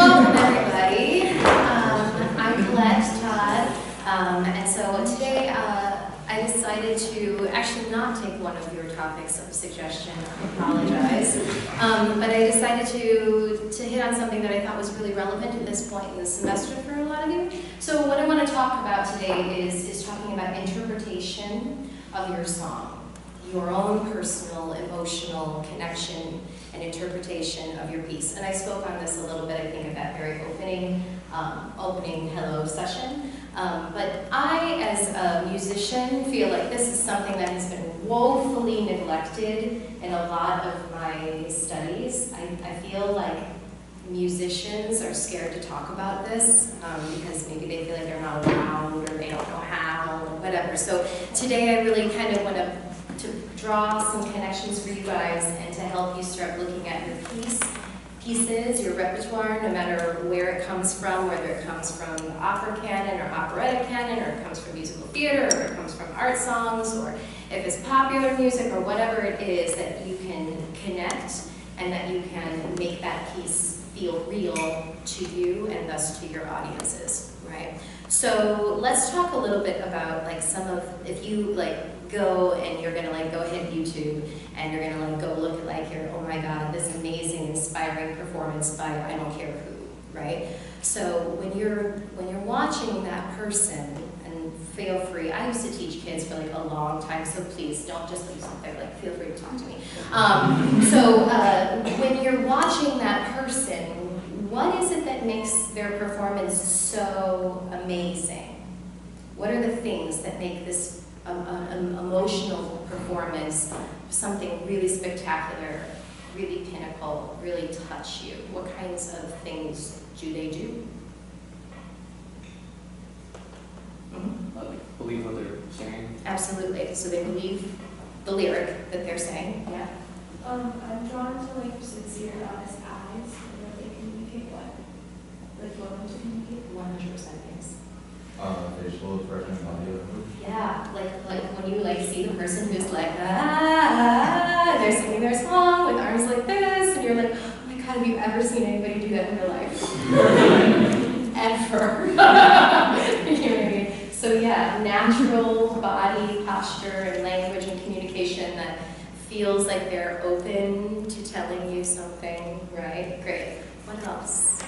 Welcome everybody. I'm Colette, Todd, and so today I decided to actually not take one of your topics of suggestion. I apologize, but I decided to hit on something that I thought was really relevant at this point in the semester for a lot of you. So what I want to talk about today is talking about interpretation of your song, your own personal emotional connection and interpretation of your piece. And I spoke on this a little bit, I think, at that very opening hello session. But I, as a musician, feel like this is something that has been woefully neglected in a lot of my studies. I feel like musicians are scared to talk about this because maybe they feel like they're not allowed or they don't know how or whatever. So today I really kind of want to draw some connections for you guys and to help you start looking at your pieces, your repertoire, no matter where it comes from, whether it comes from the opera canon or operatic canon, or it comes from musical theater, or it comes from art songs, or if it's popular music, or whatever it is, that you can connect and that you can make that piece feel real to you and thus to your audiences, right? So let's talk a little bit about like some of, if you like go and you're gonna like go hit YouTube and you're gonna like go look at like your, oh my God, this amazing, inspiring performance by I don't care who, right? So when you're watching that person, and feel free, I used to teach kids for like a long time, so please don't just leave up there, like feel free to talk to me. When you're watching that person, what is it that makes their performance so amazing? What are the things that make this an emotional performance something really spectacular, really pinnacle, really touch you? What kinds of things do they do? Believe what they're saying? Absolutely. So they believe the lyric that they're saying. Yeah. I'm drawn to like sincere, honest eyes, and that they communicate what to communicate. 100% yes. Facial expression, body language. Yeah, like when you like see the person who's like they're singing their song with arms like this, and you're like, oh my God, have you ever seen anybody do that in their life? Ever. You know what I mean? So yeah, natural body posture and language and communication that feels like they're open to telling you something, right? Great. What else?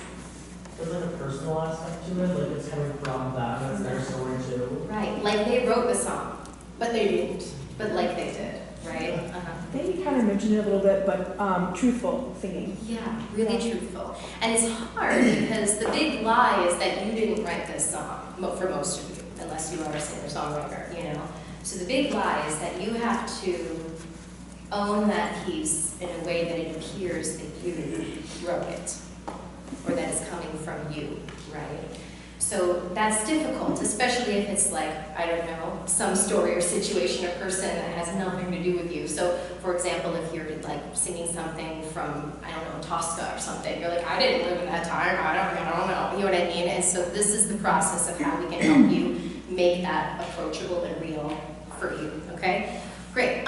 There's like a personal aspect to it, like it's coming from them, it's their story too. Right, like they wrote the song, but they didn't, but like they did, right? I think you kind of mentioned it a little bit, but truthful singing. Yeah, really truthful. And it's hard because the big lie is that you didn't write this song, for most of you, unless you are a singer-songwriter, you know? So the big lie is that you have to own that piece in a way that it appears that you wrote it, or that it's coming from you, right? So that's difficult, especially if it's like, I don't know, some story or situation or person that has nothing to do with you. So, for example, if you're like singing something from, I don't know, Tosca or something, you're like, I didn't live in that time, I don't know, you know what I mean? And so this is the process of how we can help you make that approachable and real for you, okay? Great,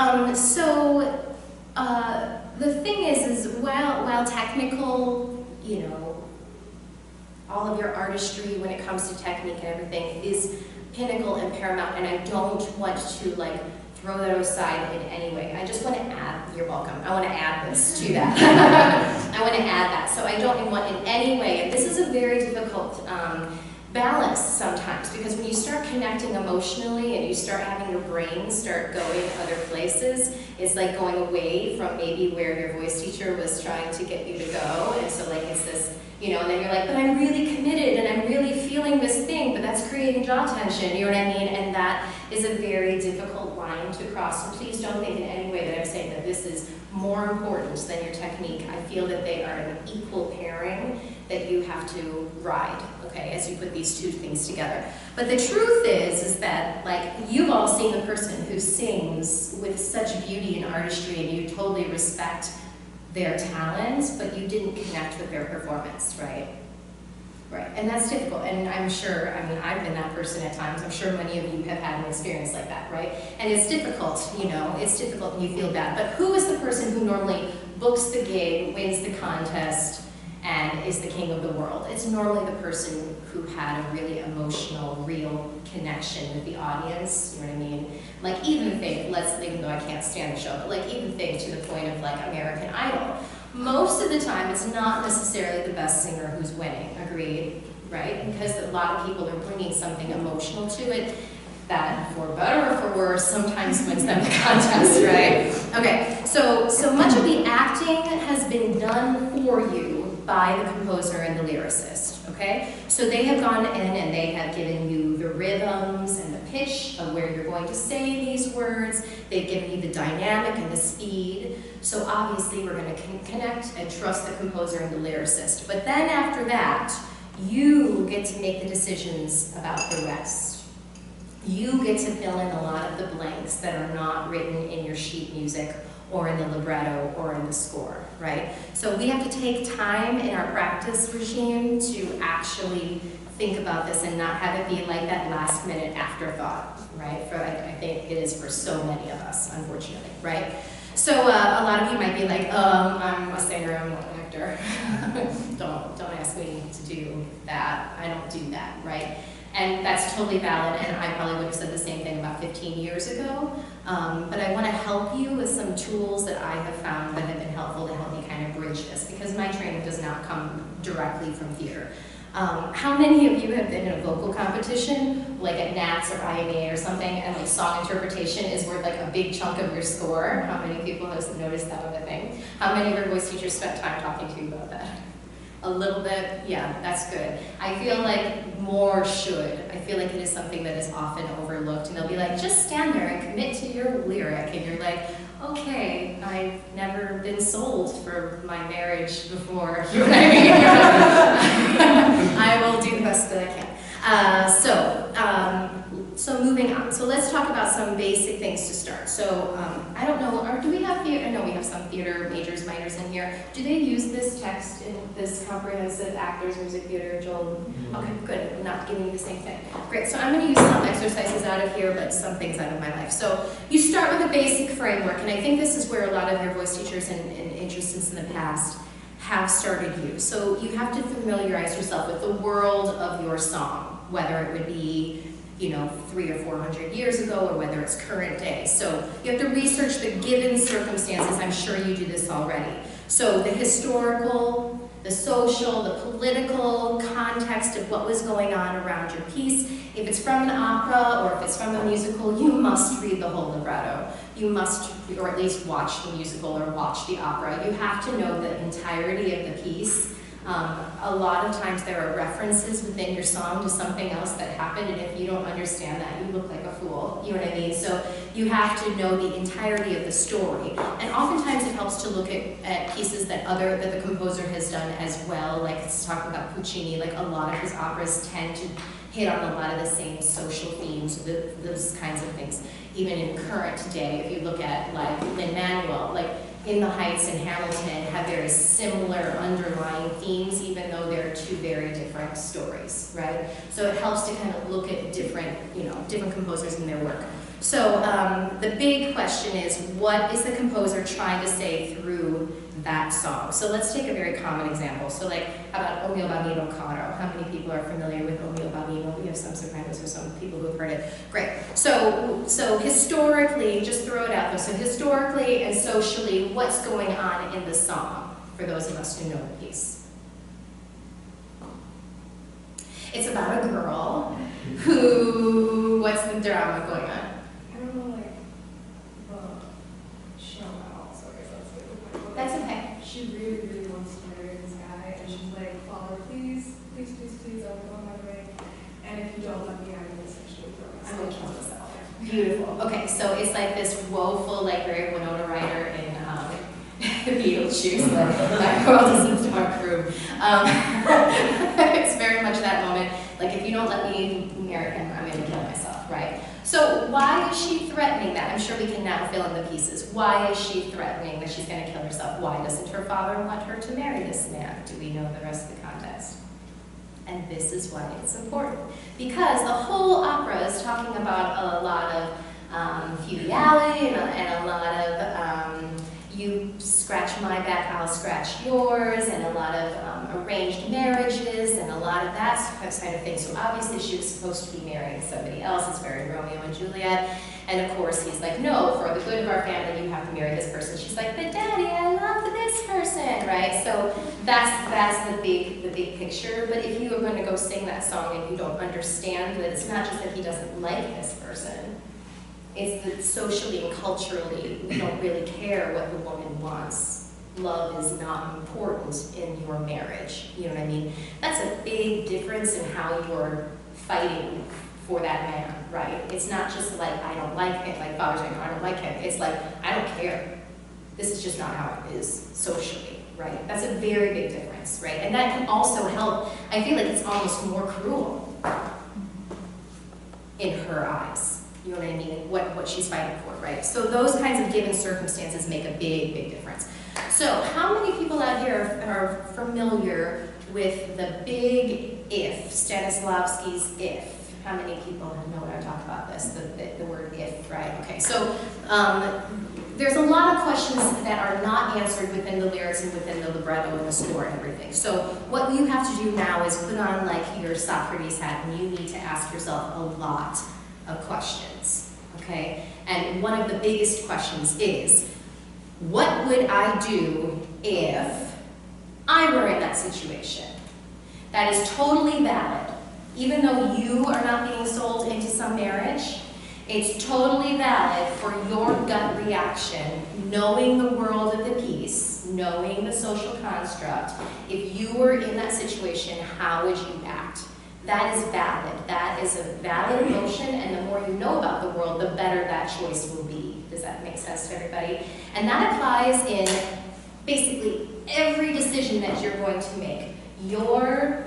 the thing is while technical, you know, all of your artistry when it comes to technique and everything is pinnacle and paramount, and I don't want to like throw that aside in any way. I just want to add, you're welcome, I want to add this to that. I want to add that. So I don't want in any way, and this is a very difficult balance sometimes, because when you start connecting emotionally and you start having your brain start going other places, it's like going away from maybe where your voice teacher was trying to get you to go, and so like it's this, you know, and then you're like, but I'm really committed and I'm really feeling this thing, but that's creating jaw tension, you know what I mean? And that is a very difficult line to cross. So please don't think in any way that I'm saying that this is more important than your technique. I feel that they are an equal pairing that you have to ride, okay, as you put these two things together. But the truth is that, like, you've all seen the person who sings with such beauty and artistry and you totally respect their talent, but you didn't connect with their performance, right? Right, and that's difficult, and I'm sure, I mean, I've been that person at times, I'm sure many of you have had an experience like that, right? And it's difficult, you know, it's difficult and you feel bad, but who is the person who normally books the gig, wins the contest, and man is the king of the world. It's normally the person who had a really emotional, real connection with the audience, you know what I mean? Like even think, even though I can't stand the show, but like even think to the point of like American Idol. Most of the time, it's not necessarily the best singer who's winning, agreed, right? Because a lot of people are bringing something emotional to it that, for better or for worse, sometimes wins them the contest, right? Okay, so much of the acting has been done for you by the composer and the lyricist, okay? So they have gone in and they have given you the rhythms and the pitch of where you're going to say these words. They've given you the dynamic and the speed. So obviously we're going to connect and trust the composer and the lyricist. But then after that, you get to make the decisions about the rest. You get to fill in a lot of the blanks that are not written in your sheet music or in the libretto or in the score, right? So we have to take time in our practice regime to actually think about this and not have it be like that last minute afterthought, right? I think it is for so many of us, unfortunately, right? So a lot of you might be like, I'm a singer, I'm not an actor. don't ask me to do that. I don't do that, right? And that's totally valid, and I probably would have said the same thing about 15 years ago. But I want to help you with some tools that I have found that have been helpful to help me kind of bridge this, because my training does not come directly from theater. How many of you have been in a vocal competition, like at NATS or IMA or something, and like song interpretation is worth like a big chunk of your score? How many people have noticed that of a thing? How many of your voice teachers spent time talking to you about that? A little bit? Yeah, that's good. I feel like more should. I feel like it is something that is often overlooked, and they'll be like, just stand there and commit to your lyric, and you're like, okay, I've never been sold for my marriage before, you know what I mean? I will do the best that I can. So moving on. So let's talk about some basic things to start. So I don't know, do we have theater? I know we have some theater majors, minors in here. Do they use this text in this comprehensive actors, music theater, Joel? Okay, good. I'm not giving you the same thing. Great. So I'm going to use some exercises out of here, but some things out of my life. So you start with a basic framework, and I think this is where a lot of your voice teachers and interest in the past have started you. So you have to familiarize yourself with the world of your song, whether it would be 300 or 400 years ago, or whether it's current day. So you have to research the given circumstances. I'm sure you do this already. So the historical, the social, the political context of what was going on around your piece. If it's from an opera or if it's from a musical, you must read the whole libretto. You must, or at least watch the musical or watch the opera. You have to know the entirety of the piece. A lot of times there are references within your song to something else that happened, and if you don't understand that, you look like a fool. You know what I mean? So you have to know the entirety of the story. And oftentimes it helps to look at pieces that the composer has done as well. Like, let's talk about Puccini. Like, a lot of his operas tend to hit on a lot of the same social themes, those kinds of things. Even in current day, if you look at like Lin-Manuel, like In the Heights and Hamilton have very similar underlying themes, even though they're two very different stories, right? So it helps to kind of look at different composers and their work. So the big question is, what is the composer trying to say through that song? So let's take a very common example. So like, how about O mio bambino caro? How many people are familiar with O mio bambino? We have some sopranos or some people who've heard it. Great. So historically, just throw it out there. So historically and socially, what's going on in the song for those of us who know the piece? It's about a girl who, what's the drama going on? I don't know, like, she don't know, so I guess That's okay. she really, really wants to marry this guy, and she's like, Father, please, please, please, please, I will go on my way. And if you don't let me, I'm going to essentially throw myself. I'm going to kill myself. Beautiful. Okay, so it's like this woeful, like very Winona Ryder in Beetlejuice, like that world is a dark room. It's very much that moment. Like, if you don't let me marry him, I'm going to kill myself, right? So why is she threatening that? I'm sure we can now fill in the pieces. Why is she threatening that she's going to kill herself? Why doesn't her father want her to marry this man? Do we know the rest of the context? And this is why it's important. Because the whole opera is talking about a lot of feudality and a lot of you scratch my back, I'll scratch yours, and a lot of arranged marriages and a lot of that kind of thing. So obviously she was supposed to be marrying somebody else. It's very Romeo and Juliet. And of course he's like, no, for the good of our family, you have to marry this person. She's like, but Daddy, I love this person, right? So that's the big picture. But if you are going to go sing that song and you don't understand that it's not just that he doesn't like this person, it's that socially and culturally, we don't really care what the woman wants. Love is not important in your marriage. You know what I mean? That's a big difference in how you're fighting for that man, right? It's not just like, I don't like him, like fathers saying, I don't like him. It's like, I don't care. This is just not how it is socially, right? That's a very big difference, right? And that can also help. I feel like it's almost more cruel in her eyes. You know what I mean? What she's fighting for, right? So those kinds of given circumstances make a big difference. So how many people out here are familiar with the big if, Stanislavski's if? How many people know when I talk about this, the word if, right? Okay, so there's a lot of questions that are not answered within the lyrics and within the libretto and the score and everything. So what you have to do now is put on like your Socrates hat, and you need to ask yourself a lot of questions, okay? And one of the biggest questions is, what would I do if I were in that situation? That is totally valid. Even though you are not being sold into some marriage, it's totally valid for your gut reaction, knowing the world of the piece, knowing the social construct. If you were in that situation, how would you act? That is valid. That is a valid emotion, and the more you know about the world, the better that choice will be. Does that make sense to everybody? And that applies in basically every decision that you're going to make. Your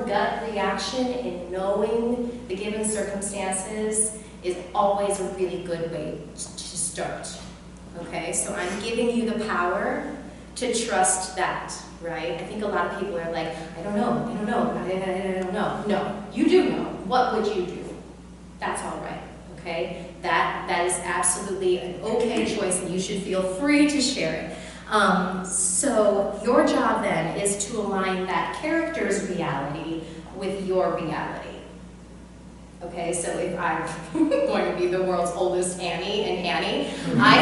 gut reaction in knowing the given circumstances is always a really good way to start. Okay, so I'm giving you the power to trust that, right? I think a lot of people are like, I don't know, I don't know. No, you do know. What would you do? That's all right, okay? That is absolutely an okay choice, and you should feel free to share it. So your job then is to align that character's reality with your reality. Okay, so if I'm going to be the world's oldest Annie and Annie, I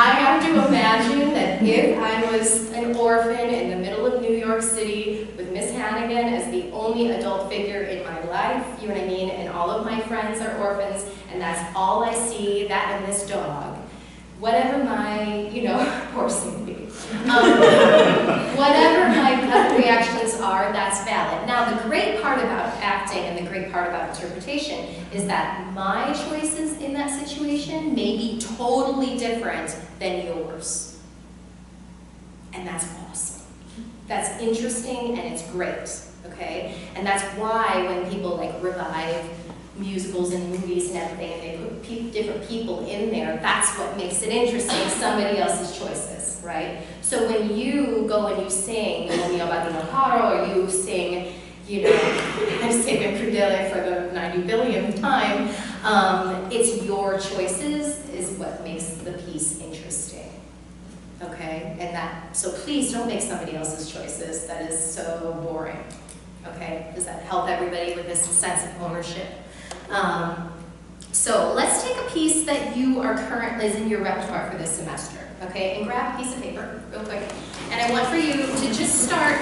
have to imagine that if I was an orphan in the middle of New York City with Miss Hannigan as the only adult figure in my life, you know what I mean, and all of my friends are orphans, and that's all I see, that and this dog. Whatever my, poor Cindy, whatever my gut reactions are, that's valid. Now, the great part about acting and the great part about interpretation is that my choices in that situation may be totally different than yours. And that's awesome. That's interesting and it's great, okay? And that's why when people like revive musicals and movies and everything, and they put different people in there, that's what makes it interesting, somebody else's choices, right? So when you go and you sing Romeo Badinotaro, or you sing, I'm singing Crudele for the 90 billionth time, it's your choices is what makes the piece interesting, okay? And so please don't make somebody else's choices. That is so boring, okay? Does that help everybody with this sense of ownership? So let's take a piece that you are currently in your repertoire for this semester, okay? And grab a piece of paper real quick. And I want for you to just start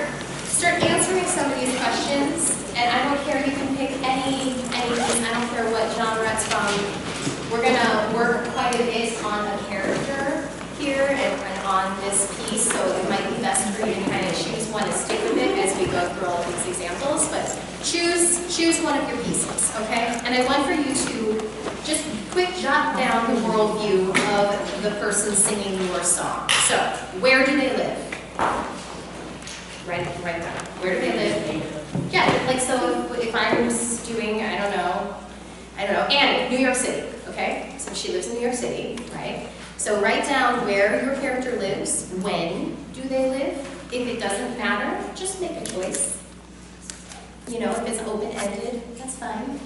answering some of these questions. And I don't care, you can pick any piece, I don't care what genre it's from. We're gonna work quite a bit on a character here and on this piece, so it might be best for you to kind of choose one and stick with it as we go through all of these examples, but choose one of your pieces, okay? And I want for you to just quick jot down the worldview of the person singing your song. So, where do they live? Write down. Where do they live? Yeah, like so if I was doing, I don't know, Annie, New York City, okay? So she lives in New York City, right? So write down where your character lives, when do they live. If it doesn't matter, just make a choice. If it's open-ended, that's fine.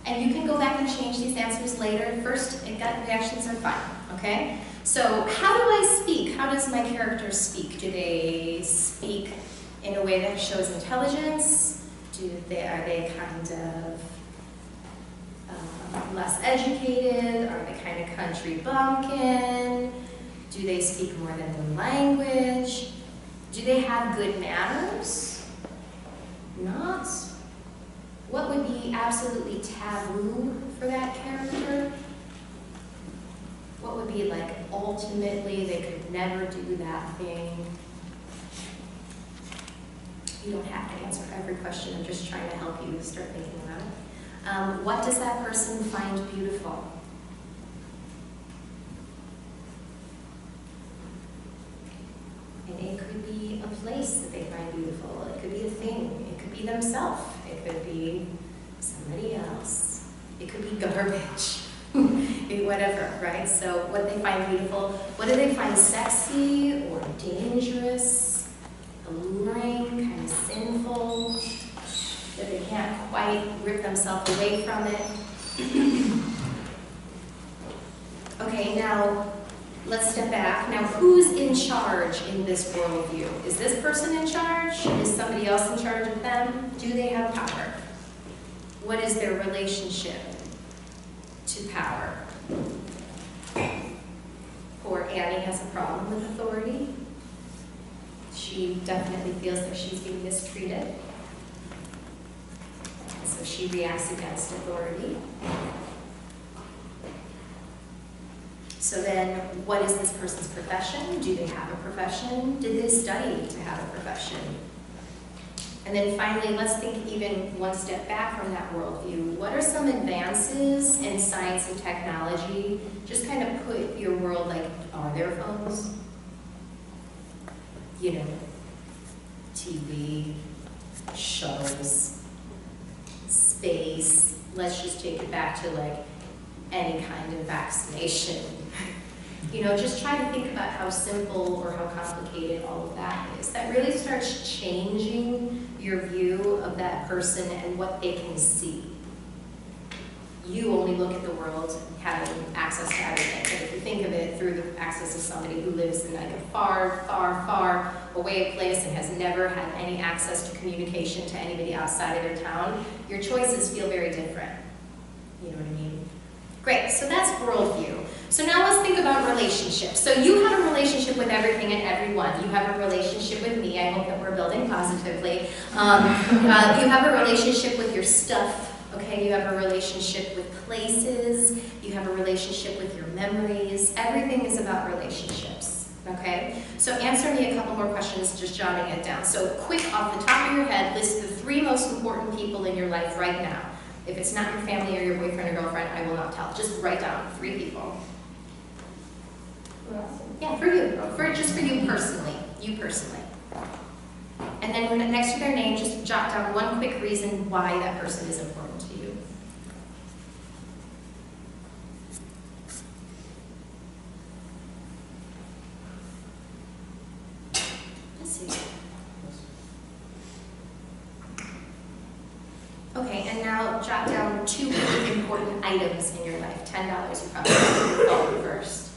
And you can go back and change these answers later. First, gut reactions are fine, Okay? So how do I speak? How does my character speak? Do they speak in a way that shows intelligence? Are they kind of less educated? Are they kind of country bumpkin? Do they speak more than one language? Do they have good manners? Not? What would be absolutely taboo for that character? What would be like ultimately they could never do that thing? You don't have to answer every question. I'm just trying to help you start thinking about it. What does that person find beautiful? And it could be a place that they find beautiful. It could be a thing. It could be themselves. It could be somebody else. It could be garbage. Whatever, right? So what they find beautiful, what do they find sexy or dangerous, alluring, kind of sinful, that they can't quite rip themselves away from it? Okay, now let's step back. Now, who's in charge in this worldview? Is this person in charge? Is somebody else in charge of them? Do they have power? What is their relationship to power? Poor Annie has a problem with authority. She definitely feels that she's being mistreated. And so she reacts against authority. So then, what is this person's profession? Do they have a profession? Did they study to have a profession? And then finally, let's think even one step back from that worldview. What are some advances in science and technology? Just kind of put your world like, are there phones? You know, TV, shuttles, space. Let's just take it back to like any kind of vaccination. You know, just try to think about how simple or how complicated all of that is. That really starts changing your view of that person and what they can see. You only look at the world having access to everything. But if you think of it through the access of somebody who lives in like a far, far, far away place and has never had any access to communication to anybody outside of their town, your choices feel very different. You know what I mean? Great, so that's worldview. So now let's think about relationships. So you have a relationship with everything and everyone. You have a relationship with me. I hope that we're building positively. You have a relationship with your stuff. Okay, you have a relationship with places. You have a relationship with your memories. Everything is about relationships. Okay, so answer me a couple more questions, just jotting it down. So quick, off the top of your head, list the 3 most important people in your life right now. If it's not your family or your boyfriend or girlfriend, I will not tell. Just write down 3 people. Yeah, for you. Just for you personally. You personally. And then next to their name, just jot down one quick reason why that person is important to you. Let's see. Okay, and now jot down 2 really important items in your life. $10, you probably have to call them first.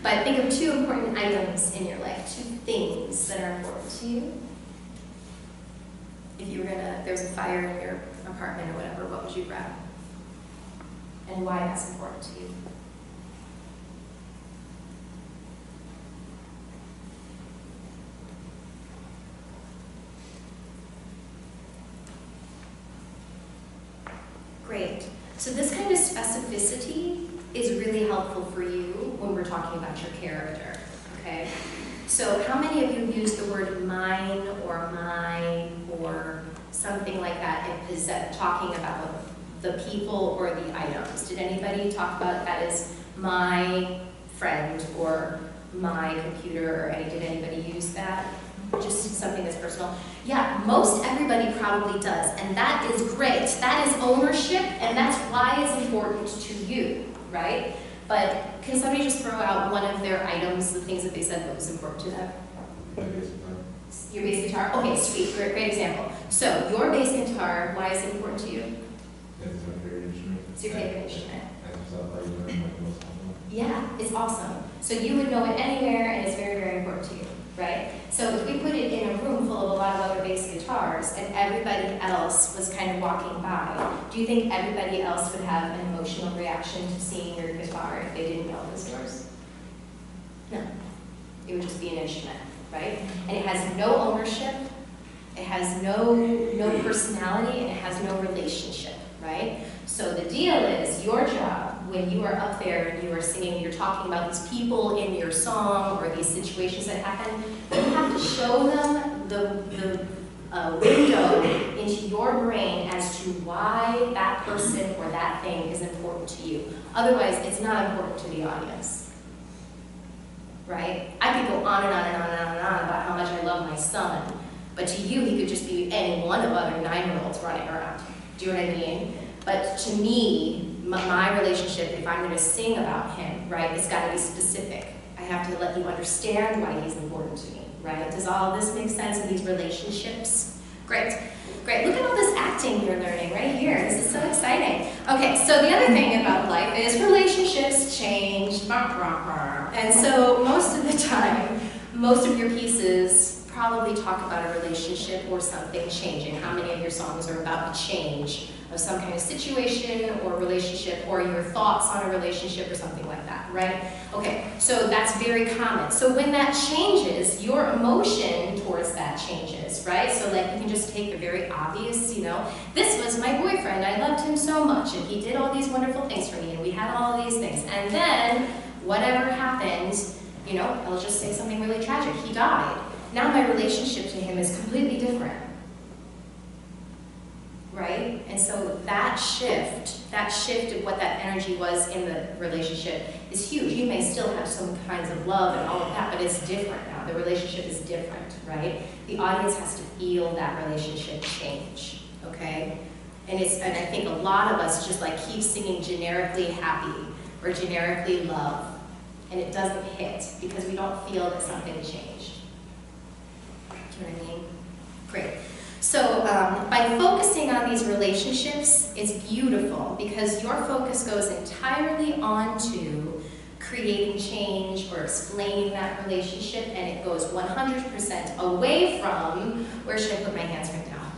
But think of 2 important items in your life, 2 things that are important to you. If you were there's a fire in your apartment or whatever, what would you grab? And why that's important to you? Great. So this kind of specificity is really helpful for you when we're talking about your character, okay? So how many of you use the word mine or mine or something like that in talking about the people or the items? Did anybody talk about that as my friend or my computer, or did anybody use that? Just something that's personal. Yeah, most everybody probably does, and that is great. That is ownership, and that's why it's important to you, right? But can somebody just throw out one of their items, the things that they said that was important to them? My bass guitar. Your bass guitar? Okay, sweet, great example. So, your bass guitar, why is it important to you? It's my favorite instrument. It's your favorite instrument. I just thought like you learn like most of them. Yeah, it's awesome. So you would know it anywhere, and it's very, very important to you, right? So if we put it in a room full of a lot of other bass guitars, and everybody else was kind of walking by, do you think everybody else would have an emotional reaction to seeing your guitar if they didn't know it was yours? No. It would just be an instrument, right? And it has no ownership, it has no personality, and it has no relationship, right? So the deal is, your job, when you are up there and you are singing, you're talking about these people in your song or these situations that happen, you have to show them the window into your brain as to why that person or that thing is important to you. Otherwise, it's not important to the audience, right? I could go on and on and on and on and on about how much I love my son, but to you, he could just be any one of other 9-year-olds running around. Do you know what I mean? But to me, my relationship, if I'm going to sing about him, right, it's got to be specific. I have to let you understand why he's important to me, right? Does all this make sense in these relationships? Great. Great. Look at all this acting you're learning right here. This is so exciting. Okay, so the other thing about life is relationships change. And so most of the time, most of your pieces probably talk about a relationship or something changing. How many of your songs are about a change of some kind of situation or relationship, or your thoughts on a relationship or something like that, right? Okay, so that's very common. So when that changes, your emotion towards that changes, right? So like you can just take the very obvious, you know, this was my boyfriend, I loved him so much, and he did all these wonderful things for me, and we had all these things. And then, whatever happened, you know, I'll just say something really tragic, he died. Now my relationship to him is completely different. Right? And so that shift of what that energy was in the relationship is huge. You may still have some kinds of love and all of that, but it's different now. The relationship is different, right? The audience has to feel that relationship change, okay? And I think a lot of us just like keep singing generically happy or generically love, and it doesn't hit because we don't feel that something changed. Do you know what I mean? Great. So by focusing on these relationships, it's beautiful because your focus goes entirely onto creating change or explaining that relationship, and it goes 100% away from, where should I put my hands right now?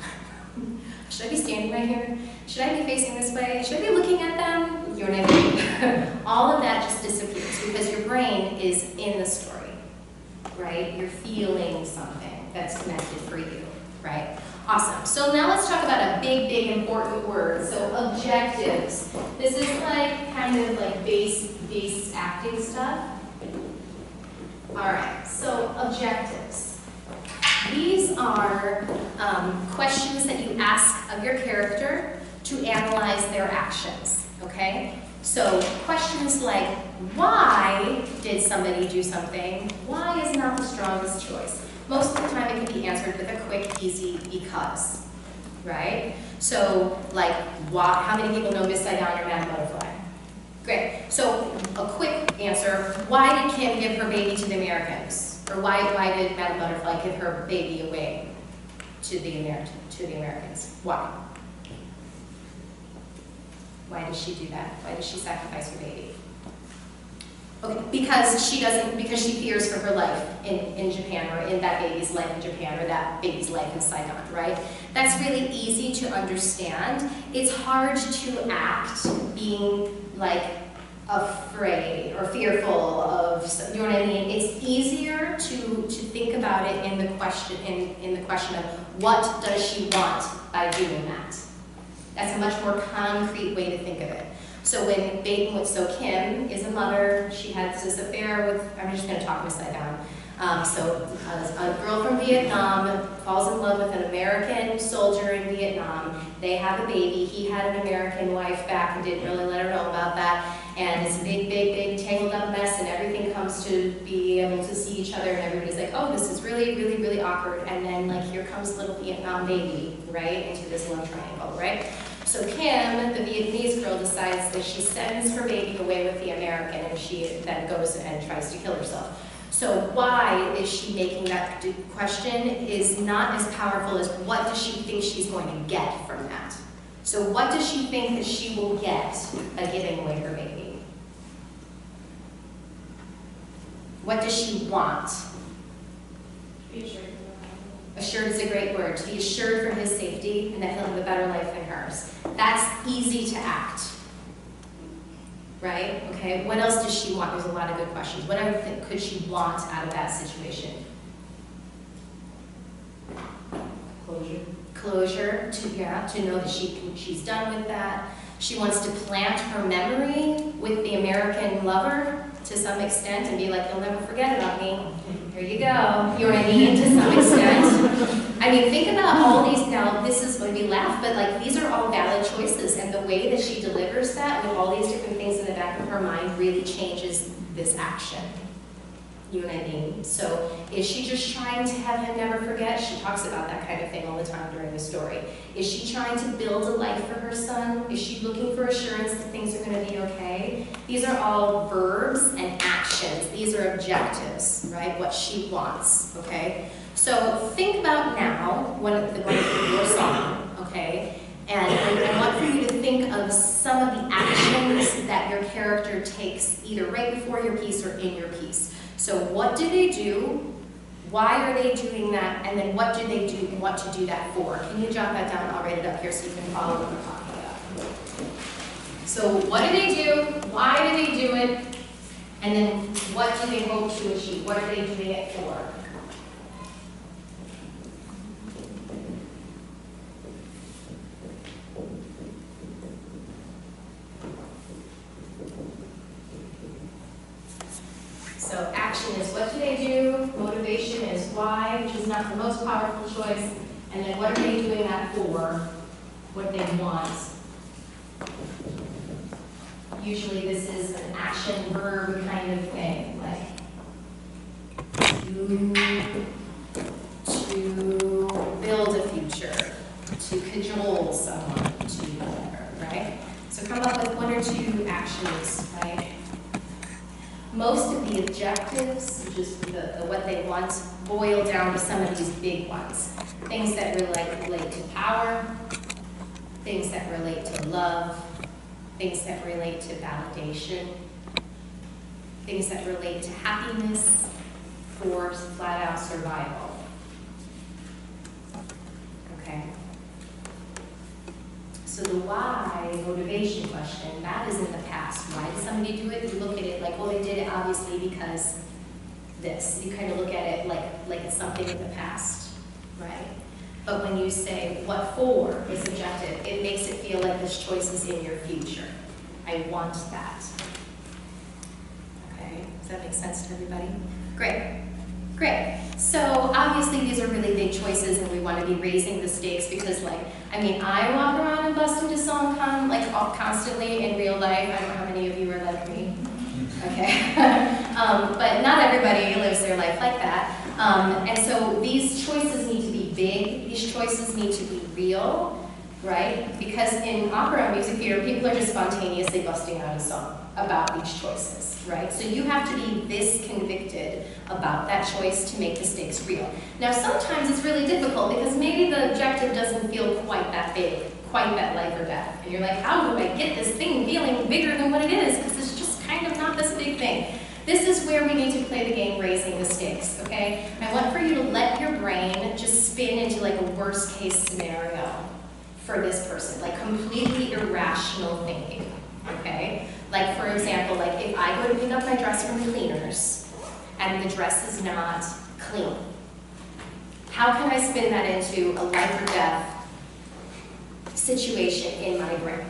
Should I be standing right here? Should I be facing this way? Should I be looking at them? You know what I mean? All of that just disappears because your brain is in the story, right? You're feeling something that's connected for you, right? Awesome. So now let's talk about a big, big important word. So objectives. This is like kind of like base acting stuff. All right. So objectives. These are questions that you ask of your character to analyze their actions. Okay. So questions like, why did somebody do something? Why is not the strongest choice? Most of the time it can be answered with a quick, easy because, right? So, like, how many people know Miss Saigon or Mad Butterfly? Great. So, a quick answer, why did Kim give her baby to the Americans? Or why did Mad Butterfly give her baby away to the Americans? Why? Why did she do that? Why did she sacrifice her baby? Okay, because she fears for her life in Japan, or in that baby's life in Japan, or that baby's life in Saigon, right? That's really easy to understand. It's hard to act being like afraid or fearful of, you know what I mean? It's easier to think about it in the question of what does she want by doing that? That's a much more concrete way to think of it. So Kim is a mother. She has this affair with, I'm just going to talk Miss Saigon. A girl from Vietnam falls in love with an American soldier in Vietnam. They have a baby. He had an American wife back and didn't really let her know about that. And it's a big, big, big tangled up mess, and everything comes to be able to see each other, and everybody's like, oh, this is really, really, really awkward. And then, like, here comes little Vietnam baby, right, into this love triangle, right? So Kim, the Vietnamese girl, decides that she sends her baby away with the American, and she then goes and tries to kill herself. So why is she making that question is not as powerful as what does she think she's going to get from that. So what does she think that she will get by giving away her baby? What does she want? Be assured of that. Assured is a great word. To be assured for his safety and that he'll have a better life than hers. That's easy to act. Right? Okay, what else does she want? There's a lot of good questions. What other thing could she want out of that situation? Closure. Closure, to know that she's done with that. She wants to plant her memory with the American lover to some extent and be like, you'll never forget about me. Here you go. You know what I mean? To some extent. I mean, think about all these, now this is when we laugh, but like these are all valid choices, and the way that she delivers that with all these different things in the back of her mind really changes this action. You know what I mean? So is she just trying to have him never forget? She talks about that kind of thing all the time during the story. Is she trying to build a life for her son? Is she looking for assurance that things are going to be okay? These are all verbs and actions. These are objectives, right? What she wants, okay? So think about now one of your song, okay? And I want for you to think of some of the actions that your character takes either right before your piece or in your piece. So what do they do? Why are they doing that? And then what do they do and what to do that for? Can you jot that down? I'll write it up here so you can follow what I'm talking about. So what do they do? Why do they do it? And then what do they hope to achieve? What are they doing it for? So action is what do they do, motivation is why, which is not the most powerful choice, and then what are they doing that for, what they want. Usually this is an action verb kind of thing, like to build a future, to cajole someone, to whatever, right? So come up with one or two actions, right? Most of the objectives, which is what they want, boil down to some of these big ones. Things that relate to power, things that relate to love, things that relate to validation, things that relate to happiness, or flat out survival. Okay? So the why motivation question, that is in the past. Why did somebody do it? You look at it like, well, they did it obviously because this. You kind of look at it like it's something in the past, right? But when you say what for, is subjective, it makes it feel like this choice is in your future. I want that. Okay, does that make sense to everybody? Great. Great. So obviously these are really big choices and we want to be raising the stakes because I walk around and bust into SongCon constantly in real life. I don't know how many of you are like me. Okay. But not everybody lives their life like that. And so these choices need to be big. These choices need to be real, right? Because in opera and music theater, people are just spontaneously busting out a song about these choices, right? So you have to be this convicted about that choice to make the stakes real. Now sometimes it's really difficult because maybe the objective doesn't feel quite that big, quite that life or death. And you're like, how do I get this thing feeling bigger than what it is? Because it's just kind of not this big thing. This is where we need to play the game raising the stakes, okay? I want for you to let your brain just spin into a worst case scenario for this person, completely irrational thinking, okay? For example, if I go to pick up my dress from the cleaners and the dress is not clean, how can I spin that into a life or death situation in my brain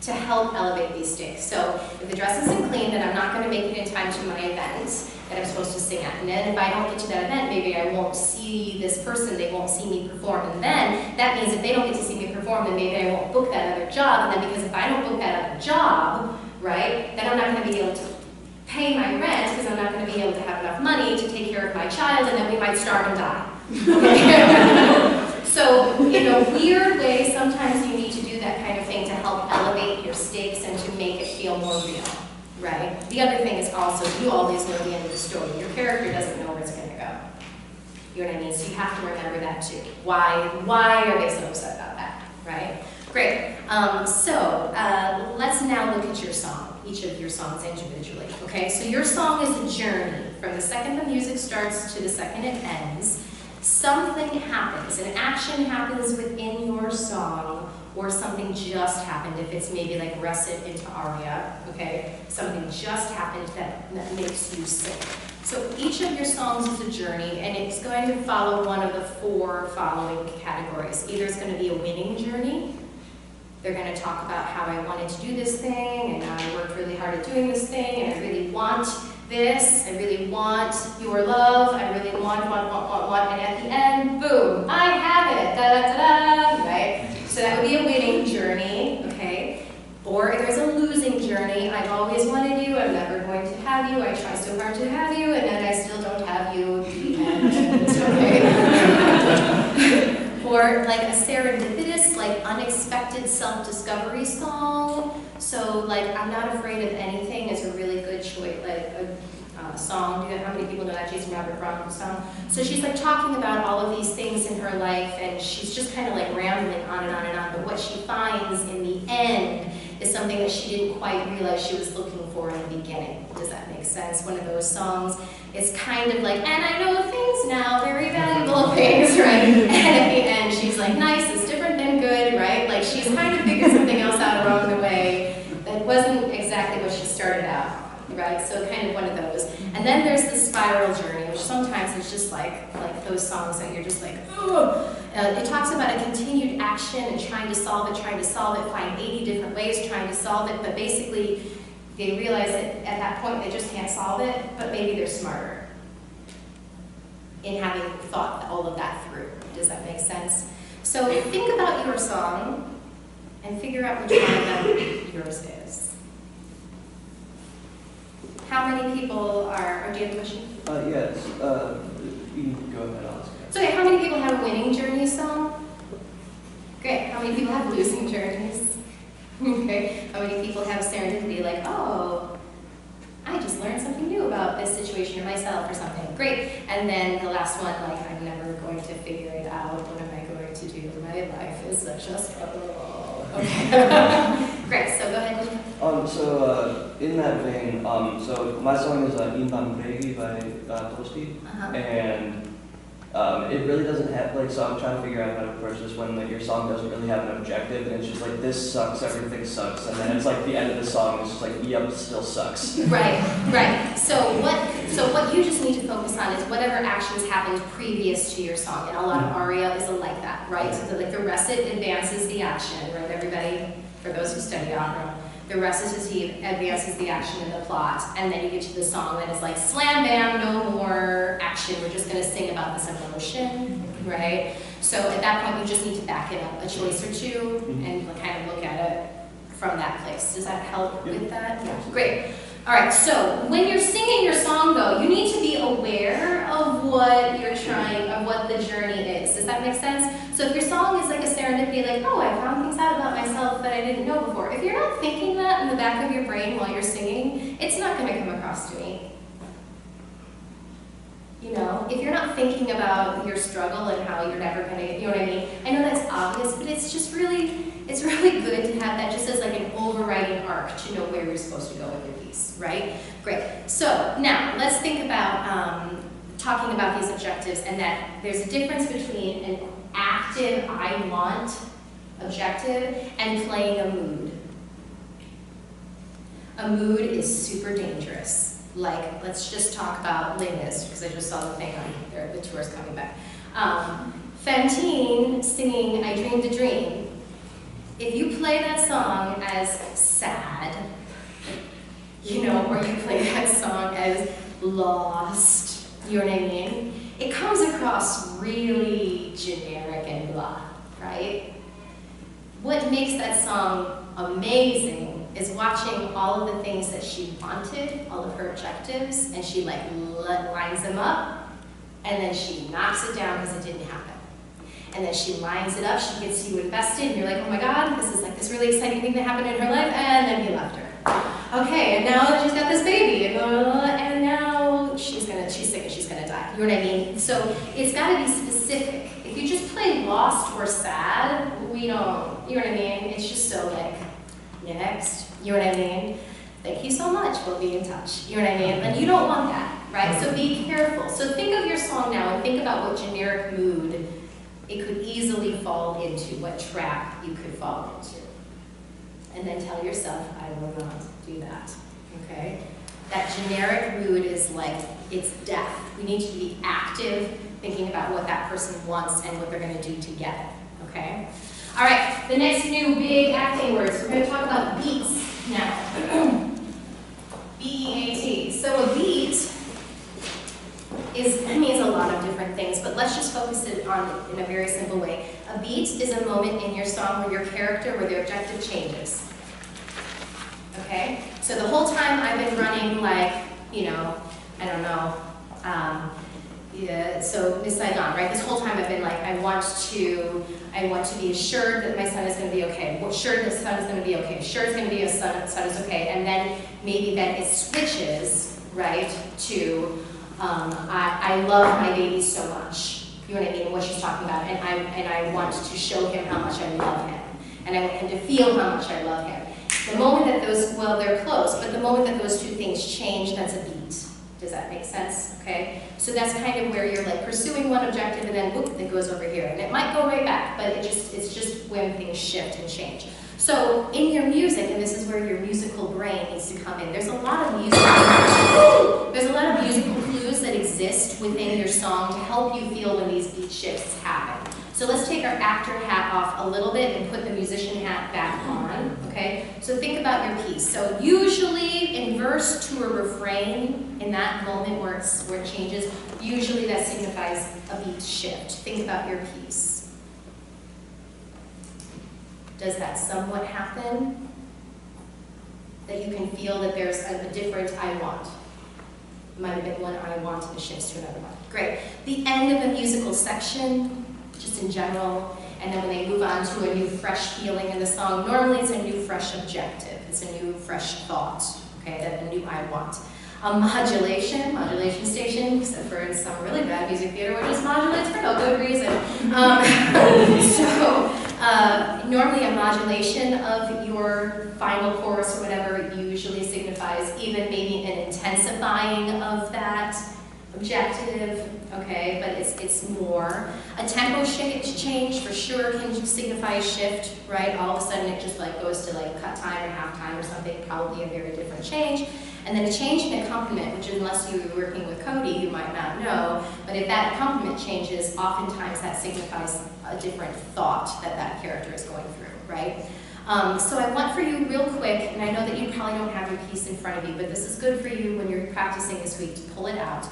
to help elevate these stakes? So if the dress isn't clean, then I'm not going to make it in time to my event that I'm supposed to sing at. And then if I don't get to that event, maybe I won't see this person, they won't see me perform. And then that means if they don't get to see me perform, then maybe I won't book that other job. And then because if I don't book that other job, right, then I'm not going to be able to pay my rent because I'm not going to be able to have enough money to take care of my child, and then we might starve and die. Okay? So in a weird way, sometimes you need to do that kind of thing to help elevate your stakes and to make it feel more real, right? The other thing is also, you always know the end of the story. Your character doesn't know where it's going to go. You know what I mean? So you have to remember that too. Why are they so upset about that, right? Great. Let's now look at your song, each of your songs individually, okay? So your song is a journey. from the second the music starts to the second it ends, something happens, an action happens within your song, or something just happened, if it's maybe like russet into aria, okay? Something just happened that makes you sing. So each of your songs is a journey, and it's going to follow one of the 4 following categories. Either it's going to be a winning journey. They're going to talk about how I wanted to do this thing, and I worked really hard at doing this thing, and I really want this, I really want your love, I really want, and at the end, boom, I have it, da-da-da-da, right? So that would be a winning journey, okay? Or if there's a losing journey, I've always wanted you, I'm never going to have you, I try so hard to have you, and then I still don't have you, the end, okay? Or like a serendipitous, like unexpected self-discovery song. So like I'm not afraid of anything is a really good choice, like a song. Do you know how many people know that Jason Robert Brown song? So she's like talking about all of these things in her life, and she's just kind of like rambling on and on and on. But what she finds in the end is something that she didn't quite realize she was looking for in the beginning. Does that make sense? One of those songs. It's kind of like, and I know things now, very valuable things, right? And at the end, she's like, nice, it's different than good, right? Like she's kind of figured something else out along the way that wasn't exactly what she started out on, right? So kind of one of those. And then there's the spiral journey, which sometimes is just like those songs that you're just like, oh. It talks about a continued action and trying to solve it, find 80 different ways trying to solve it, but basically they realize that at that point they just can't solve it, but maybe they're smarter in having thought all of that through. Does that make sense? So think about your song and figure out which one of them yours is. How many people are, do you have a question? Yes, you can go ahead, I'll ask. So okay, how many people have a winning journey song? Great. How many people have losing journeys? Okay. How many people have serendipity, like, oh, I just learned something new about this situation or myself or something. Great. And then the last one, like, I'm never going to figure it out. What am I going to do? My life is such a struggle. Okay. Great. So go ahead. In that vein, so my song is In Bregi by Tosti, and it really doesn't have, like, so I'm trying to figure out how to approach this when like your song doesn't really have an objective, and it's just like, this sucks, everything sucks, and then it's like the end of the song, it's just like, yep, still sucks. Right, right. So what you just need to focus on is whatever actions happened previous to your song, and a lot of aria is like that, right? So like the recit advances the action, right, everybody? For those who study opera, the recitative advances the action in the plot, and then you get to the song that is like, slam bam, no more action, we're just going to sing about this emotion, right? So at that point, you just need to back it up a choice or two and kind of look at it from that place. Does that help with that? Yeah. Great. All right, so when you're singing your song, though, you need to be aware of what you're trying, of what the journey is. Does that make sense? So if your song is like a serendipity, like, oh, I found things out about myself that I didn't know before. If you're not thinking that in the back of your brain while you're singing, it's not going to come across to me. You know, if you're not thinking about your struggle and how you're never going to, you know what I mean? I know that's obvious, but it's just really, it's really good to have that just as like an overriding arc to know where you're supposed to go with your piece, right? Great. So now let's think about talking about these objectives, and that there's a difference between an active I want objective and playing a mood. A mood is super dangerous. Like, let's just talk about Les Mis, because I just saw the thing on there, the tour's coming back. Fantine singing I Dreamed a Dream. If you play that song as sad, you know, or you play that song as lost, you know what I mean? It comes across really generic and blah, right? What makes that song amazing is watching all of the things that she wanted, all of her objectives, and she like lines them up, and then she knocks it down because it didn't happen. And then she lines it up, she gets you invested, and you're like, oh my God, this is like this really exciting thing that happened in her life, and then he left her. Okay, and now she's got this baby, and now she's sick and she's gonna die. You know what I mean? So it's gotta be specific. If you just play lost or sad, we don't, you know what I mean? It's just so like, next, you know what I mean? Thank you so much, we'll be in touch. You know what I mean? And you don't want that. right? So be careful. So think of your song now and think about what generic mood it could easily fall into, what trap you could fall into. And then tell yourself, I will not do that, okay? That generic mood is like, it's death. We need to be active, thinking about what that person wants and what they're gonna do to get it, okay? All right, the next new big acting words, we're gonna talk about beats now. B-E-A-T. So a beat means a lot of different things, but let's just focus it on in a very simple way. A beat is a moment in your song where your character, where the objective changes. Okay? So the whole time I've been running like, you know, I don't know, so Miss Saigon, right? This whole time I've been like, I want to be assured that my son is going to be okay. Assured that son is going to be okay. Assured it's going to be a son is okay. And then maybe then it switches, right, to I love my baby so much. You know what I mean? What she's talking about. And I want to show him how much I love him. And I want him to feel how much I love him. The moment that those, well, they're close, but the moment that those two things change, that's a beat. Does that make sense? Okay? So that's kind of where you're like pursuing one objective and then whoop, it goes over here. And it might go right back, but it's just when things shift and change. So in your music, and this is where your musical brain needs to come in, there's a lot of musical clues that exist within your song to help you feel when these beat shifts happen. So let's take our actor hat off a little bit and put the musician hat back on, okay? So think about your piece. So usually in verse to a refrain, in that moment where it changes, usually that signifies a beat shift. Think about your piece. Does that somewhat happen? That you can feel that there's a different I want. Might have been one I want and it shifts to another one. Great. The end of a musical section, just in general, and then when they move on to a new fresh feeling in the song, normally it's a new fresh objective, it's a new fresh thought, okay, that a new I want. A modulation station, except for in some really bad music theater where it just modulates for no good reason. Normally a modulation of your final chorus or whatever usually signifies even maybe an intensifying of that objective, okay, but it's more. A tempo change for sure can signify a shift, right? All of a sudden it just like goes to like cut time or half time or something, probably a very different change. And then a change in accompaniment, which unless you were working with Cody, you might not know, but if that accompaniment changes, oftentimes that signifies a different thought that that character is going through, right? So I want for you real quick, and I know that you probably don't have your piece in front of you, but this is good for you when you're practicing this week to pull it out.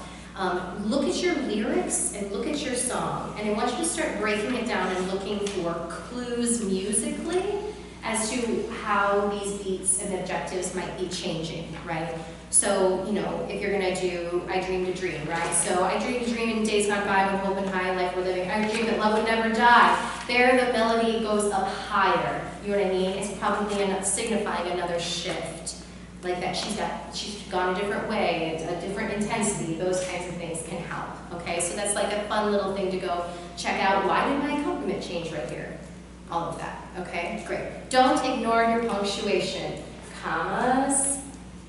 Look at your lyrics and look at your song, and I want you to start breaking it down and looking for clues musically as to how these beats and objectives might be changing, right? So, you know, if you're gonna do I Dreamed a Dream, right? So I dreamed a dream in days gone by when hope and high life were living. I dreamed that love would never die. There the melody goes up higher, you know what I mean? It's probably signifying another shift. Like that she's gone a different way, a different intensity, those kinds of things can help, okay? So that's like a fun little thing to go check out. Why did my accompaniment change right here? All of that, okay? Great. Don't ignore your punctuation. Commas,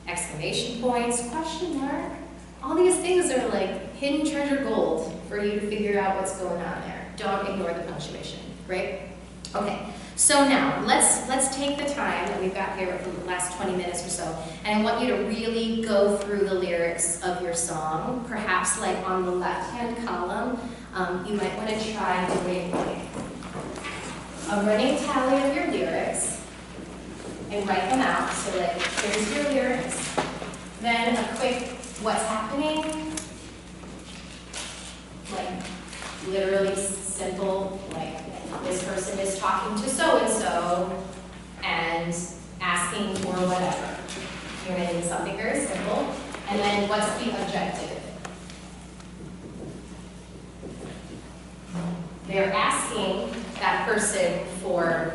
exclamation points, question mark. All these things are like hidden treasure gold for you to figure out what's going on there. Don't ignore the punctuation, right? Okay. So now, let's take the time that we've got here for the last 20 minutes or so, and I want you to really go through the lyrics of your song. Perhaps like on the left-hand column, you might want to try doing like a running tally of your lyrics and write them out. So like, here's your lyrics. Then a quick, what's happening? Like, literally simple, like, this person is talking to so-and-so and asking for whatever. You're going to do something very simple. And then what's the objective? They're asking that person for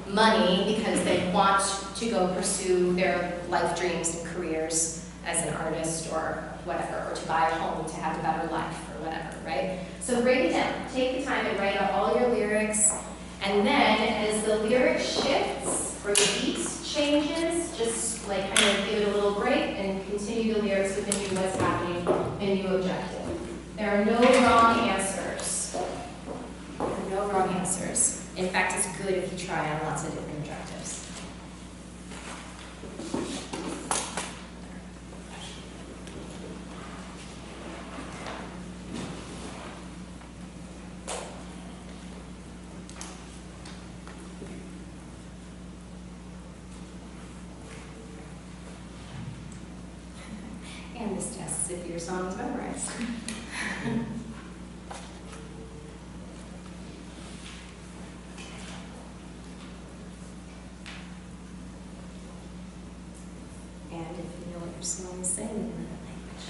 money because they want to go pursue their life dreams and careers as an artist or whatever, or to buy a home to have a better life or whatever, right? So break it down. Take the time and write out all your lyrics, and then as the lyric shifts or the beat changes, just like kind of give it a little break and continue continue the lyrics with a new what's happening, a new objective. There are no wrong answers. There are no wrong answers. In fact, it's good if you try on lots of different objectives. And this tests if your song is memorized. And if you know what your song is saying in that language.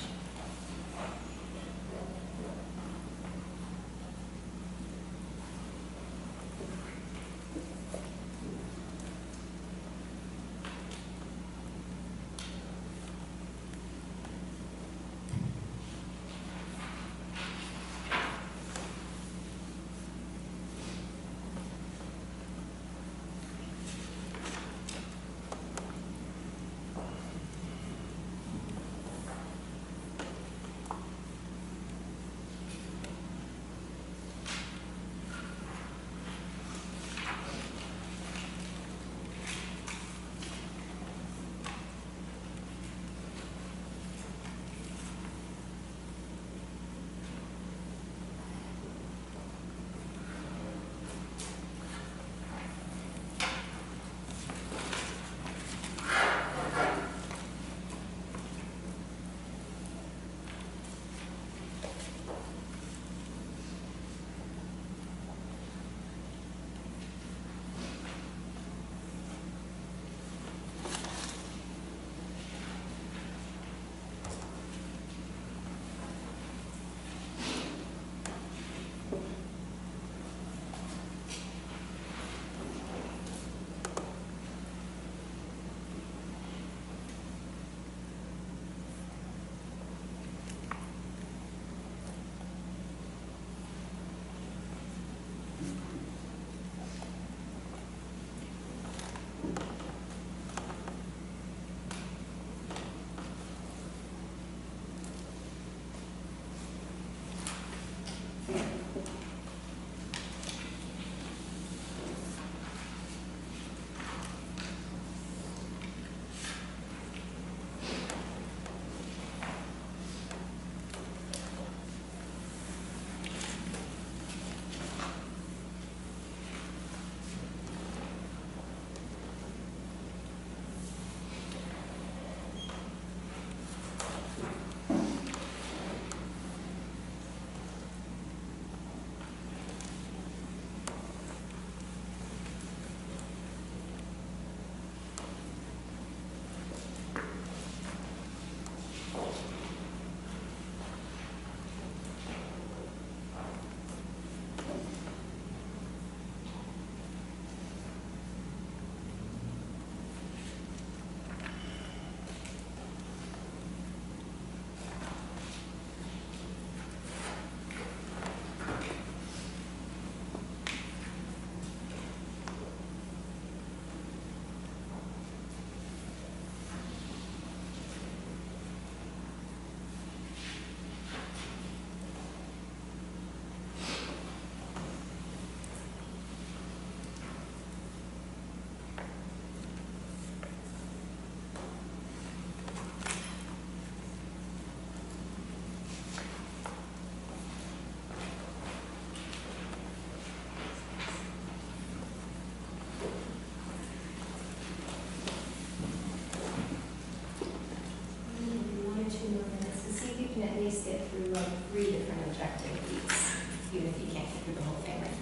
Get through like 3 different objective beats, even if you can't get through the whole thing right now.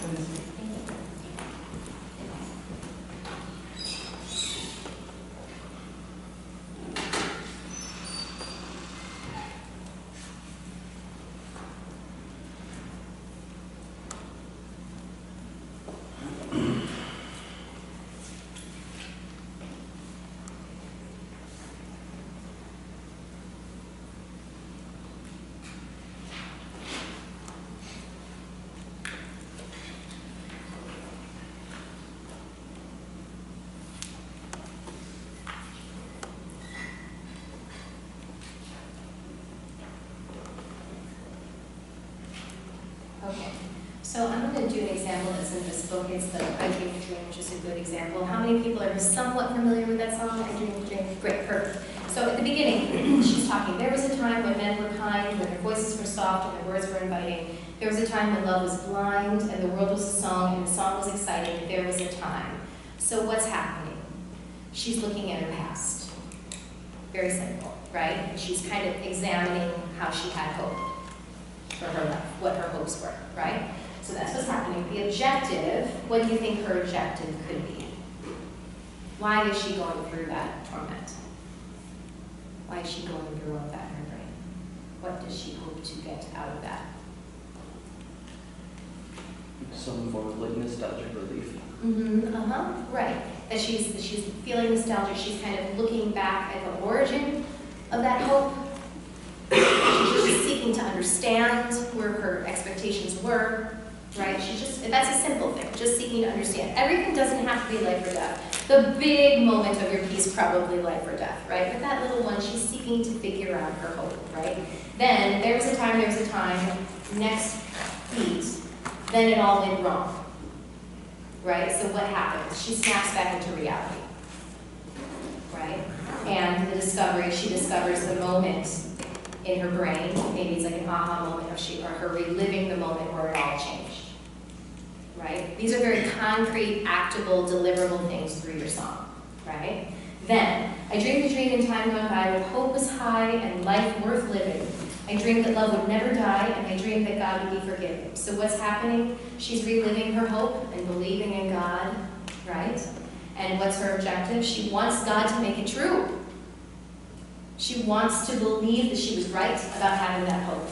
please. Okay, so I'm going to do an example that's in this book. It's the I Dream a Dream, which is a good example. How many people are somewhat familiar with that song, I Dream a Dream? Great, perfect. So at the beginning, she's talking, there was a time when men were kind, when their voices were soft and their words were inviting. There was a time when love was blind and the world was a song and the song was exciting. There was a time. So what's happening? She's looking at her past. Very simple, right? She's kind of examining how she had hope for her life, what her hopes were, right? So that's what's happening. The objective, what do you think her objective could be? Why is she going through that torment? Why is she going through all of that in her brain? What does she hope to get out of that? Some form of like nostalgic relief. Right. That she's feeling nostalgia. She's kind of looking back at the origin of that hope. She's just seeking to understand where her expectations were, right? That's a simple thing, just seeking to understand. Everything doesn't have to be life or death. The big moment of your piece, probably life or death, right? But that little one, she's seeking to figure out her hope, right? Then, there was a time, next beat, then it all went wrong, right? So what happens? She snaps back into reality, right? And she discovers the moment in her brain, maybe it's like an aha moment or her reliving the moment where it all changed, right? These are very concrete, actable, deliverable things through your song, right? Then, I dreamed a dream in time gone by when hope was high and life worth living. I dreamed that love would never die, and I dreamed that God would be forgiving. So what's happening? She's reliving her hope and believing in God, right? And what's her objective? She wants God to make it true. She wants to believe that she was right about having that hope.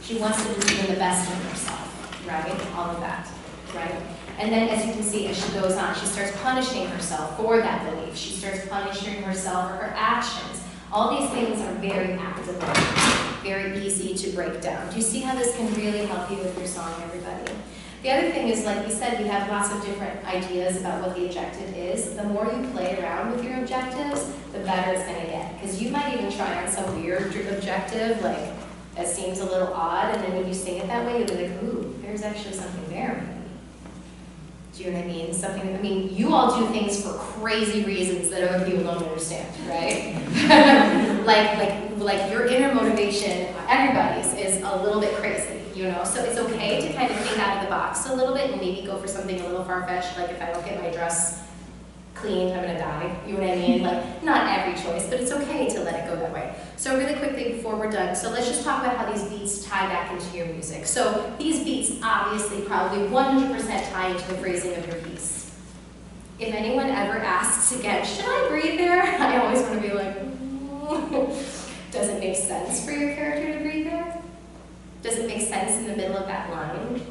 She wants to believe in the best in herself, right? All of that, right? And then, as you can see, as she goes on, she starts punishing herself for that belief. She starts punishing herself for her actions. All these things are very active, very easy to break down. Do you see how this can really help you with your song, everybody? The other thing is, like we said, we have lots of different ideas about what the objective is. The more you play around with your objectives, the better it's going to get. Because you might even try on some weird objective, like, that seems a little odd, and then when you sing it that way, you'll be like, ooh, there's actually something there, maybe. Do you know what I mean? You all do things for crazy reasons that other people don't understand, right? like your inner motivation, everybody's, is a little bit crazy, you know? So it's okay to kind of think out of the box a little bit and maybe go for something a little far-fetched, like if I don't get my dress cleaned, I'm gonna die, you know what I mean? Like, not every choice, but it's okay to let it go that way. So really quickly before we're done, so let's just talk about how these beats tie back into your music. So these beats obviously probably 100% tie into the phrasing of your piece. If anyone ever asks again, should I breathe there? I always want to be like, does it make sense for your character to breathe there? Does it make sense in the middle of that line?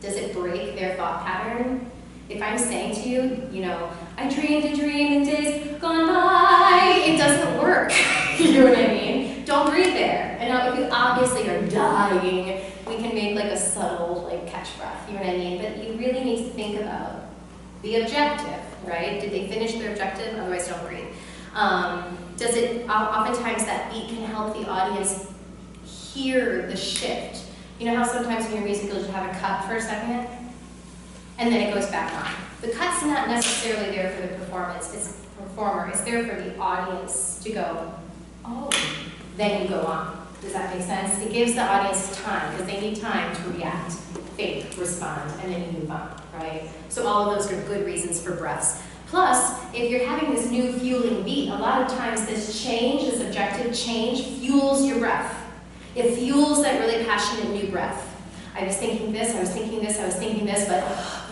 Does it break their thought pattern? If I'm saying to you, you know, I dreamed a dream in days gone by, it doesn't work. You know what I mean? Don't breathe there. And now if you obviously are dying, we can make like a subtle like catch breath, you know what I mean? But you really need to think about the objective, right? Did they finish their objective? Otherwise don't breathe. Oftentimes that beat can help the audience hear the shift. You know how sometimes in your music you'll just have a cut for a second? And then it goes back on. The cut's not necessarily there for the performance, it's performer. It's there for the audience to go, oh, then you go on. Does that make sense? It gives the audience time, because they need time to react, think, respond, and then you move on, right? So all of those are good reasons for breaths. Plus, if you're having this new fueling beat, a lot of times this change, this objective change, fuels your breath. It fuels that really passionate new breath. I was thinking this, I was thinking this, I was thinking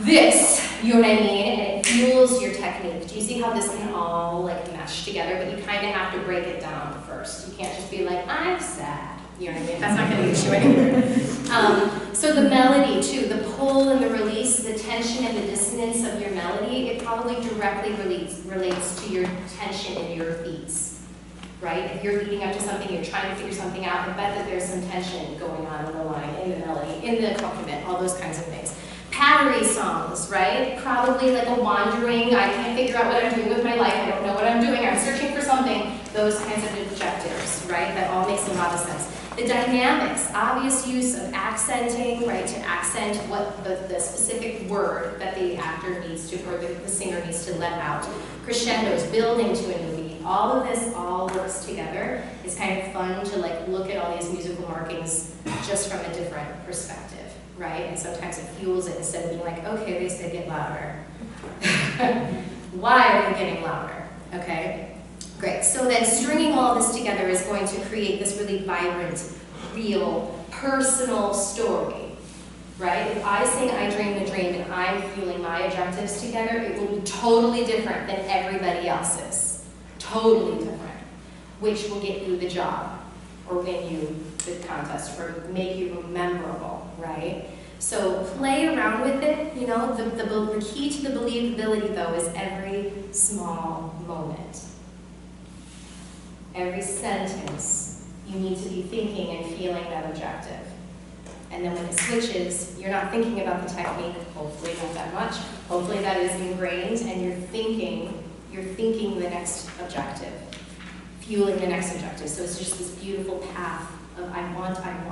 this, you know what I mean? And it fuels your technique. Do you see how this can all like mesh together? But you kind of have to break it down first. You can't just be like, I'm sad. You know what I mean? That's not going to get you anywhere. So the melody too, the pull and the release, the tension and the dissonance of your melody, it probably directly relates to your tension in your beats, right? If you're leading up to something, you're trying to figure something out, I bet that there's some tension going on in the line, in the melody, in the accompaniment, all those kinds of things. Pattery songs, right? Probably like a wandering, I can't figure out what I'm doing with my life, I don't know what I'm doing, I'm searching for something, those kinds of objectives, right? That all makes a lot of sense. The dynamics, obvious use of accenting, right, to accent what the specific word that the actor needs to, or the singer needs to let out. Crescendos, building to a new beat, all of this all works together. It's kind of fun to like look at all these musical markings just from a different perspective, right? And sometimes it fuels it instead of being like, okay, they said get louder. Why are you getting louder, okay? Great, so then stringing all this together is going to create this really vibrant, real, personal story, right? If I sing I Dream the Dream and I'm feeling my objectives together, it will be totally different than everybody else's. Totally different, which will get you the job, or win you the contest, or make you memorable, right? So play around with it, you know, the key to the believability though is every small moment. Every sentence, you need to be thinking and feeling that objective. And then when it switches, you're not thinking about the technique, hopefully not that much. Hopefully that is ingrained and you're thinking the next objective, fueling the next objective. So it's just this beautiful path of I want, and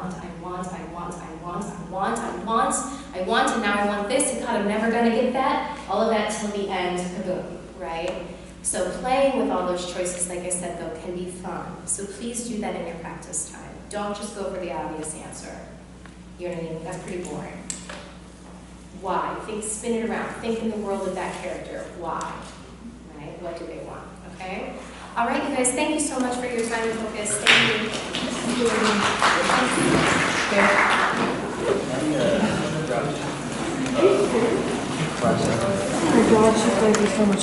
now I want this, and God, I'm never gonna get that. All of that till the end, kaboom, right? So playing with all those choices, like I said, though, can be fun. So please do that in your practice time. Don't just go for the obvious answer. You know what I mean? That's pretty boring. Why? Spin it around. Think in the world of that character. Why? Right? What do they want? Okay? All right, you guys, thank you so much for your time and focus. Thank you. Oh my gosh, thank you so much.